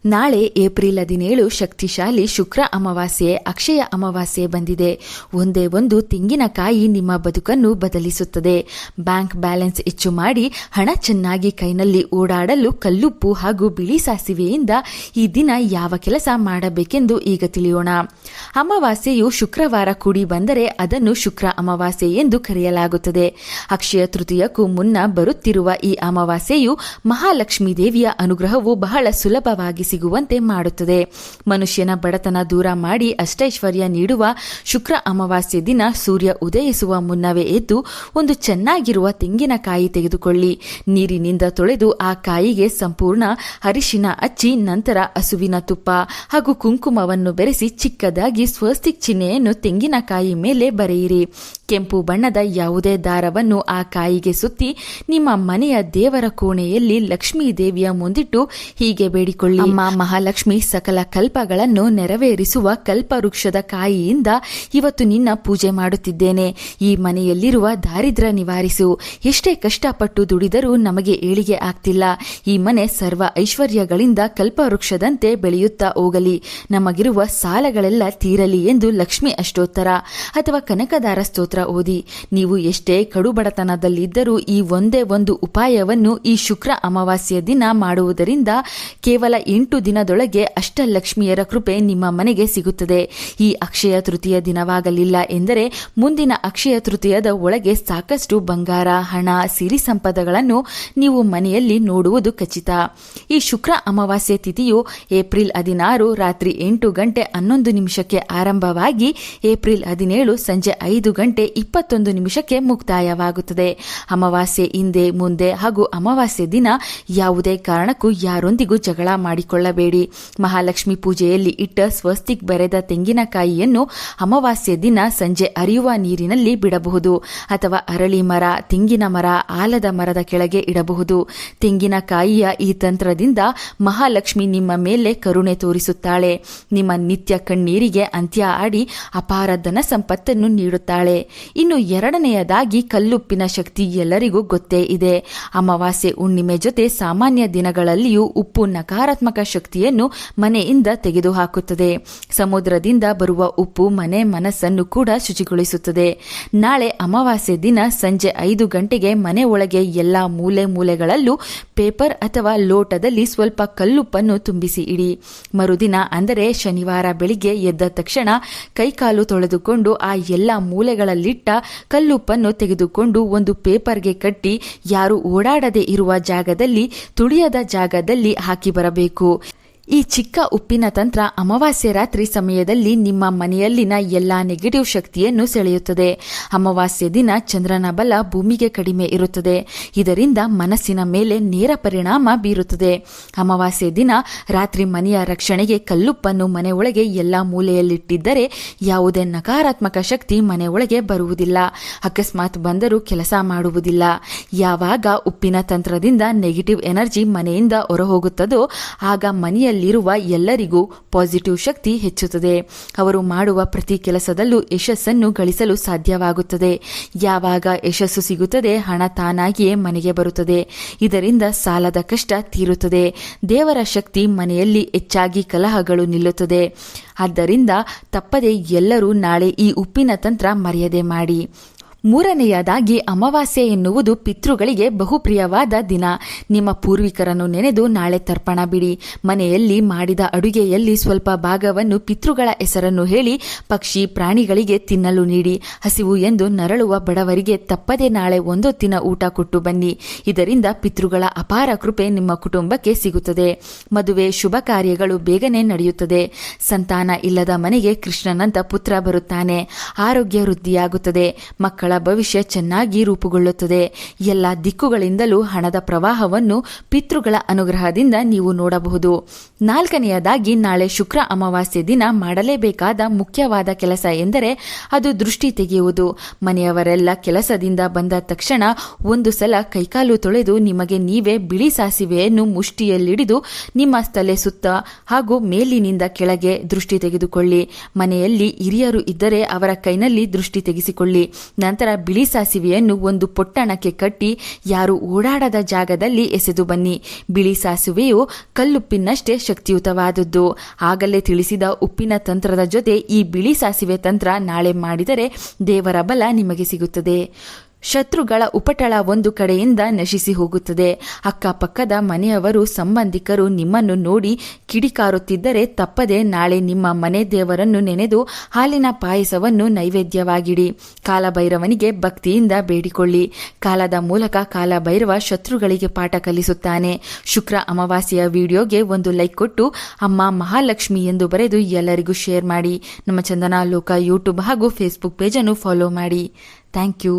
ನಾಳೆ ಏಪ್ರಿಲ್ 17 ಶಕ್ತಿಶಾಲಿ ಶುಕ್ರ ಅಮಾವಾಸ್ಯೆ, ಅಕ್ಷಯ ಅಮಾವಾಸ್ಯೆ ಬಂದಿದೆ. ಒಂದೇ ಒಂದು ತೆಂಗಿನಕಾಯಿ ನಿಮ್ಮ ಬದುಕನ್ನು ಬದಲಿಸುತ್ತದೆ. ಬ್ಯಾಂಕ್ ಬ್ಯಾಲೆನ್ಸ್ ಹೆಚ್ಚು ಮಾಡಿ ಹಣ ಚೆನ್ನಾಗಿ ಕೈನಲ್ಲಿ ಓಡಾಡಲು ಕಲ್ಲುಪ್ಪು ಹಾಗೂ ಬಿಳಿ ಸಾಸಿವೆಯಿಂದ ಈ ದಿನ ಯಾವ ಕೆಲಸ ಮಾಡಬೇಕೆಂದು ಈಗ ತಿಳಿಯೋಣ. ಅಮಾವಾಸ್ಯೆಯು ಶುಕ್ರವಾರ ಕೂಡಿ ಬಂದರೆ ಅದನ್ನು ಶುಕ್ರ ಅಮಾವಾಸ್ಯೆ ಎಂದು ಕರೆಯಲಾಗುತ್ತದೆ. ಅಕ್ಷಯ ತೃತೀಯಕ್ಕೂ ಮುನ್ನ ಬರುತ್ತಿರುವ ಈ ಅಮಾವಾಸ್ಯೆಯು ಮಹಾಲಕ್ಷ್ಮೀ ದೇವಿಯ ಅನುಗ್ರಹವು ಬಹಳ ಸುಲಭವಾಗಿ ಸಿಗುವಂತೆ ಮಾಡುತ್ತದೆ. ಮನುಷ್ಯನ ಬಡತನ ದೂರ ಮಾಡಿ ಅಷ್ಟೈಶ್ವರ್ಯ ನೀಡುವ ಶುಕ್ರ ಅಮಾವಾಸ್ಯೆ ದಿನ ಸೂರ್ಯ ಉದಯಿಸುವ ಮುನ್ನವೇ ಎದ್ದು ಒಂದು ಚೆನ್ನಾಗಿರುವ ತೆಂಗಿನಕಾಯಿ ತೆಗೆದುಕೊಳ್ಳಿ. ನೀರಿನಿಂದ ತೊಳೆದು ಆ ಕಾಯಿಗೆ ಸಂಪೂರ್ಣ ಅರಿಶಿನ ಹಚ್ಚಿ ನಂತರ ಹಸುವಿನ ತುಪ್ಪ ಹಾಗೂ ಕುಂಕುಮವನ್ನು ಬೆರೆಸಿ ಚಿಕ್ಕದಾಗಿ ಸ್ವಸ್ತಿಕ್ ಚಿಹ್ನೆಯನ್ನು ತೆಂಗಿನಕಾಯಿ ಮೇಲೆ ಬರೆಯಿರಿ. ಕೆಂಪು ಬಣ್ಣದ ಯಾವುದೇ ದಾರವನ್ನು ಆ ಕಾಯಿಗೆ ಸುತ್ತಿ ನಿಮ್ಮ ಮನೆಯ ದೇವರ ಕೋಣೆಯಲ್ಲಿ ಲಕ್ಷ್ಮೀ ದೇವಿಯ ಮುಂದಿಟ್ಟು ಹೀಗೆ ಬೇಡಿಕೊಳ್ಳಿ. ಅಮ್ಮ ಮಹಾಲಕ್ಷ್ಮಿ, ಸಕಲ ಕಲ್ಪಗಳನ್ನು ನೆರವೇರಿಸುವ ಕಲ್ಪವೃಕ್ಷದ ಕಾಯಿಯಿಂದ ಇವತ್ತು ನಿನ್ನ ಪೂಜೆ ಮಾಡುತ್ತಿದ್ದೇನೆ. ಈ ಮನೆಯಲ್ಲಿರುವ ದಾರಿದ್ರ್ಯ ನಿವಾರಿಸು. ಎಷ್ಟೇ ಕಷ್ಟಪಟ್ಟು ದುಡಿದರೂ ನಮಗೆ ಏಳಿಗೆ ಆಗ್ತಿಲ್ಲ. ಈ ಮನೆ ಸರ್ವ ಐಶ್ವರ್ಯಗಳಿಂದ ಕಲ್ಪವೃಕ್ಷದಂತೆ ಬೆಳೆಯುತ್ತಾ ಹೋಗಲಿ. ನಮಗಿರುವ ಸಾಲಗಳೆಲ್ಲ ತೀರಲಿ ಎಂದು ಲಕ್ಷ್ಮಿ ಅಷ್ಟೋತ್ತರ ಅಥವಾ ಕನಕದಾರ ಸ್ತೋತ್ರ ಓದಿ. ನೀವು ಎಷ್ಟೇ ಕಡುಬಡತನದಲ್ಲಿದ್ದರೂ ಈ ಒಂದೇ ಒಂದು ಉಪಾಯವನ್ನು ಈ ಶುಕ್ರ ಅಮಾವಾಸ್ಯೆ ದಿನ ಮಾಡುವುದರಿಂದ ಕೇವಲ 8 ದಿನದೊಳಗೆ ಅಷ್ಟಲಕ್ಷ್ಮಿಯರ ಕೃಪೆ ನಿಮ್ಮ ಮನೆಗೆ ಸಿಗುತ್ತದೆ. ಈ ಅಕ್ಷಯ ತೃತೀಯ ದಿನವಾಗಲಿಲ್ಲ ಎಂದರೆ ಮುಂದಿನ ಅಕ್ಷಯ ತೃತೀಯದ ಒಳಗೆ ಸಾಕಷ್ಟು ಬಂಗಾರ, ಹಣ, ಸಿರಿ ಸಂಪದಗಳನ್ನು ನೀವು ಮನೆಯಲ್ಲಿ ನೋಡುವುದು ಖಚಿತ. ಈ ಶುಕ್ರ ಅಮಾವಾಸ್ಯೆ ತಿಥಿಯು ಏಪ್ರಿಲ್ 16 ರಾತ್ರಿ 8 ಗಂಟೆ 11 ನಿಮಿಷಕ್ಕೆ ಆರಂಭವಾಗಿ ಏಪ್ರಿಲ್ 17 ಸಂಜೆ 5 ಗಂಟೆ 21 ನಿಮಿಷಕ್ಕೆ ಮುಕ್ತಾಯವಾಗುತ್ತದೆ. ಅಮಾವಾಸ್ಯೆ ಹಿಂದೆ ಮುಂದೆ ಹಾಗೂ ಅಮಾವಾಸ್ಯೆ ದಿನ ಯಾವುದೇ ಕಾರಣಕ್ಕೂ ಯಾರೊಂದಿಗೂ ಜಗಳ ಮಾಡಿಕೊಳ್ಳಬೇಡಿ. ಮಹಾಲಕ್ಷ್ಮಿ ಪೂಜೆಯಲ್ಲಿ ಇಟ್ಟ ಸ್ವಸ್ತಿಕ್ ಬರೆದ ತೆಂಗಿನಕಾಯಿಯನ್ನು ಅಮಾವಾಸ್ಯೆ ದಿನ ಸಂಜೆ ಹರಿಯುವ ನೀರಿನಲ್ಲಿ ಬಿಡಬಹುದು ಅಥವಾ ಅರಳಿ ಮರ, ತೆಂಗಿನ ಮರ, ಆಲದ ಮರದ ಕೆಳಗೆ ಇಡಬಹುದು. ತೆಂಗಿನಕಾಯಿಯ ಈ ತಂತ್ರದಿಂದ ಮಹಾಲಕ್ಷ್ಮಿ ನಿಮ್ಮ ಮೇಲೆ ಕರುಣೆ ತೋರಿಸುತ್ತಾಳೆ. ನಿಮ್ಮ ನಿತ್ಯ ಕಣ್ಣೀರಿಗೆ ಅಂತ್ಯ ಆಡಿ ಅಪಾರ ಧನ ಸಂಪತ್ತನ್ನು ನೀಡುತ್ತಾಳೆ. ಇನ್ನು ಎರಡನೆಯದಾಗಿ ಕಲ್ಲುಪ್ಪಿನ ಶಕ್ತಿ ಎಲ್ಲರಿಗೂ ಗೊತ್ತೇ ಇದೆ. ಅಮಾವಾಸ್ಯೆ ಹುಣ್ಣಿಮೆ ಜೊತೆ ಸಾಮಾನ್ಯ ದಿನಗಳಲ್ಲಿಯೂ ಉಪ್ಪು ನಕಾರಾತ್ಮಕ ಶಕ್ತಿಯನ್ನು ಮನೆಯಿಂದ ತೆಗೆದುಹಾಕುತ್ತದೆ. ಸಮುದ್ರದಿಂದ ಬರುವ ಉಪ್ಪು ಮನೆ ಮನಸ್ಸನ್ನು ಕೂಡ ಶುಚಿಗೊಳಿಸುತ್ತದೆ. ನಾಳೆ ಅಮಾವಾಸ್ಯೆ ದಿನ ಸಂಜೆ 5 ಗಂಟೆಗೆ ಮನೆ ಒಳಗೆ ಎಲ್ಲಾ ಮೂಲೆಗಳಲ್ಲೂ ಪೇಪರ್ ಅಥವಾ ಲೋಟದಲ್ಲಿ ಸ್ವಲ್ಪ ಕಲ್ಲುಪ್ಪನ್ನು ತುಂಬಿಸಿ ಇಡಿ. ಮರುದಿನ ಅಂದರೆ ಶನಿವಾರ ಬೆಳಿಗ್ಗೆ ಎದ್ದ ತಕ್ಷಣ ಕೈಕಾಲು ತೊಳೆದುಕೊಂಡು ಆ ಎಲ್ಲ ಮೂಲೆಗಳಲ್ಲಿಟ್ಟ ಕಲ್ಲುಪ್ಪನ್ನು ತೆಗೆದುಕೊಂಡು ಒಂದು ಪೇಪರ್ಗೆ ಕಟ್ಟಿ ಯಾರು ಓಡಾಡದೆ ಇರುವ ಜಾಗದಲ್ಲಿ, ತುಳಿಯದ ಜಾಗದಲ್ಲಿ ಹಾಕಿ ಬರಬೇಕು. ಈ ಚಿಕ್ಕ ಉಪ್ಪಿನ ತಂತ್ರ ಅಮಾವಾಸ್ಯೆ ರಾತ್ರಿ ಸಮಯದಲ್ಲಿ ನಿಮ್ಮ ಮನೆಯಲ್ಲಿನ ಎಲ್ಲಾ ನೆಗೆಟಿವ್ ಶಕ್ತಿಯನ್ನು ಸೆಳೆಯುತ್ತದೆ. ಅಮಾವಾಸ್ಯೆ ದಿನ ಚಂದ್ರನ ಬಲ ಭೂಮಿಗೆ ಕಡಿಮೆ ಇರುತ್ತದೆ. ಇದರಿಂದ ಮನಸ್ಸಿನ ಮೇಲೆ ನೇರ ಪರಿಣಾಮ ಬೀರುತ್ತದೆ. ಅಮಾವಾಸ್ಯೆ ದಿನ ರಾತ್ರಿ ಮನೆಯ ರಕ್ಷಣೆಗೆ ಕಲ್ಲುಪ್ಪನ್ನು ಮನೆ ಒಳಗೆ ಎಲ್ಲಾ ಮೂಲೆಯಲ್ಲಿಟ್ಟಿದ್ದರೆ ಯಾವುದೇ ನಕಾರಾತ್ಮಕ ಶಕ್ತಿ ಮನೆ ಒಳಗೆ ಬರುವುದಿಲ್ಲ. ಅಕಸ್ಮಾತ್ ಬಂದರೂ ಕೆಲಸ ಮಾಡುವುದಿಲ್ಲ. ಯಾವಾಗ ಉಪ್ಪಿನ ತಂತ್ರದಿಂದ ನೆಗೆಟಿವ್ ಎನರ್ಜಿ ಮನೆಯಿಂದ ಹೊರಹೋಗುತ್ತದೋ ಆಗ ಮನೆಯಲ್ಲಿ ಿರುವ ಎಲ್ಲರಿಗೂ ಪಾಸಿಟಿವ್ ಶಕ್ತಿ ಹೆಚ್ಚುತ್ತದೆ. ಅವರು ಮಾಡುವ ಪ್ರತಿ ಕೆಲಸದಲ್ಲೂ ಯಶಸ್ಸನ್ನು ಗಳಿಸಲು ಸಾಧ್ಯವಾಗುತ್ತದೆ. ಯಾವಾಗ ಯಶಸ್ಸು ಸಿಗುತ್ತದೆ, ಹಣ ತಾನಾಗಿಯೇ ಮನೆಗೆ ಬರುತ್ತದೆ. ಇದರಿಂದ ಸಾಲದ ಕಷ್ಟ ತೀರುತ್ತದೆ. ದೇವರ ಶಕ್ತಿ ಮನೆಯಲ್ಲಿ ಹೆಚ್ಚಾಗಿ ಕಲಹಗಳು ನಿಲ್ಲುತ್ತದೆ. ಆದ್ದರಿಂದ ತಪ್ಪದೆ ಎಲ್ಲರೂ ನಾಳೆ ಈ ಉಪ್ಪಿನ ತಂತ್ರ ಮರೆಯದೆ ಮಾಡಿ. ಮೂರನೆಯದಾಗಿ ಅಮಾವಾಸ್ಯೆ ಎನ್ನುವುದು ಪಿತೃಗಳಿಗೆ ಬಹುಪ್ರಿಯವಾದ ದಿನ. ನಿಮ್ಮ ಪೂರ್ವಿಕರನ್ನು ನೆನೆದು ನಾಳೆ ತರ್ಪಣ ಬಿಡಿ. ಮನೆಯಲ್ಲಿ ಮಾಡಿದ ಅಡುಗೆಯಲ್ಲಿ ಸ್ವಲ್ಪ ಭಾಗವನ್ನು ಪಿತೃಗಳ ಹೆಸರನ್ನು ಹೇಳಿ ಪಕ್ಷಿ ಪ್ರಾಣಿಗಳಿಗೆ ತಿನ್ನಲು ನೀಡಿ. ಹಸಿವು ಎಂದು ನರಳುವ ಬಡವರಿಗೆ ತಪ್ಪದೆ ನಾಳೆ ಒಂದೊತ್ತಿನ ಊಟ ಕೊಟ್ಟು ಬನ್ನಿ. ಇದರಿಂದ ಪಿತೃಗಳ ಅಪಾರ ಕೃಪೆ ನಿಮ್ಮ ಕುಟುಂಬಕ್ಕೆ ಸಿಗುತ್ತದೆ. ಮದುವೆ ಶುಭ ಕಾರ್ಯಗಳು ಬೇಗನೆ ನಡೆಯುತ್ತದೆ. ಸಂತಾನ ಇಲ್ಲದ ಮನೆಗೆ ಕೃಷ್ಣನಂತ ಪುತ್ರ ಬರುತ್ತಾನೆ. ಆರೋಗ್ಯ ವೃದ್ಧಿಯಾಗುತ್ತದೆ. ಮಕ್ಕಳ ಭವಿಷ್ಯ ಚೆನ್ನಾಗಿ ರೂಪುಗೊಳ್ಳುತ್ತದೆ. ಎಲ್ಲ ದಿಕ್ಕುಗಳಿಂದಲೂ ಹಣದ ಪ್ರವಾಹವನ್ನು ಪಿತೃಗಳ ಅನುಗ್ರಹದಿಂದ ನೀವು ನೋಡಬಹುದು. ನಾಲ್ಕನೆಯದಾಗಿ ನಾಳೆ ಶುಕ್ರ ಅಮಾವಾಸ್ಯೆ ದಿನ ಮಾಡಲೇಬೇಕಾದ ಮುಖ್ಯವಾದ ಕೆಲಸ ಎಂದರೆ ಅದು ದೃಷ್ಟಿ ತೆಗೆಯುವುದು. ಮನೆಯವರೆಲ್ಲ ಕೆಲಸದಿಂದ ಬಂದ ತಕ್ಷಣ ಒಂದು ಸಲ ಕೈಕಾಲು ತೊಳೆದು ನಿಮಗೆ ನೀವೇ ಬಿಳಿ ಸಾಸಿವೆಯನ್ನು ಮುಷ್ಟಿಯಲ್ಲಿಡಿದು ನಿಮ್ಮ ತಲೆ ಸುತ್ತ ಹಾಗೂ ಮೇಲಿನಿಂದ ಕೆಳಗೆ ದೃಷ್ಟಿ ತೆಗೆದುಕೊಳ್ಳಿ. ಮನೆಯಲ್ಲಿ ಹಿರಿಯರು ಇದ್ದರೆ ಅವರ ಕೈನಲ್ಲಿ ದೃಷ್ಟಿ ತೆಗೆಸಿಕೊಳ್ಳಿ. ನಂತರ ನಂತರ ಬಿಳಿ ಸಾಸಿವೆಯನ್ನು ಒಂದು ಪೊಟ್ಟಣಕ್ಕೆ ಕಟ್ಟಿ ಯಾರು ಓಡಾಡದ ಜಾಗದಲ್ಲಿ ಎಸೆದು ಬನ್ನಿ. ಬಿಳಿ ಸಾಸಿವೆಯು ಕಲ್ಲುಪ್ಪಿನಷ್ಟೇ ಶಕ್ತಿಯುತವಾದದ್ದು. ಆಗಲೇ ತಿಳಿಸಿದ ಉಪ್ಪಿನ ತಂತ್ರದ ಜೊತೆ ಈ ಬಿಳಿ ಸಾಸಿವೆ ತಂತ್ರ ನಾಳೆ ಮಾಡಿದರೆ ದೇವರ ಬಲ ನಿಮಗೆ ಸಿಗುತ್ತದೆ. ಶತ್ರುಗಳ ಉಪಟಳ ಒಂದು ಕಡೆಯಿಂದ ನಶಿಸಿ ಹೋಗುತ್ತದೆ. ಅಕ್ಕಪಕ್ಕದ ಮನೆಯವರು, ಸಂಬಂಧಿಕರು ನಿಮ್ಮನ್ನು ನೋಡಿ ಕಿಡಿಕಾರುತ್ತಿದ್ದರೆ ತಪ್ಪದೆ ನಾಳೆ ನಿಮ್ಮ ಮನೆ ದೇವರನ್ನು ನೆನೆದು ಹಾಲಿನ ಪಾಯಸವನ್ನು ನೈವೇದ್ಯವಾಗಿಡಿ. ಕಾಲಭೈರವನಿಗೆ ಭಕ್ತಿಯಿಂದ ಬೇಡಿಕೊಳ್ಳಿ. ಕಾಲದ ಮೂಲಕ ಕಾಲಭೈರವ ಶತ್ರುಗಳಿಗೆ ಪಾಠ ಕಲಿಸುತ್ತಾನೆ. ಶುಕ್ರ ಅಮಾವಾಸ್ಯೆಯ ವಿಡಿಯೋಗೆ ಒಂದು ಲೈಕ್ ಕೊಟ್ಟು ಅಮ್ಮ ಮಹಾಲಕ್ಷ್ಮಿ ಎಂದು ಬರೆದು ಎಲ್ಲರಿಗೂ ಶೇರ್ ಮಾಡಿ. ನಮ್ಮ ಚಂದನ ಲೋಕ ಯೂಟ್ಯೂಬ್ ಹಾಗೂ ಫೇಸ್ಬುಕ್ ಪೇಜನ್ನು ಫಾಲೋ ಮಾಡಿ. Thank you.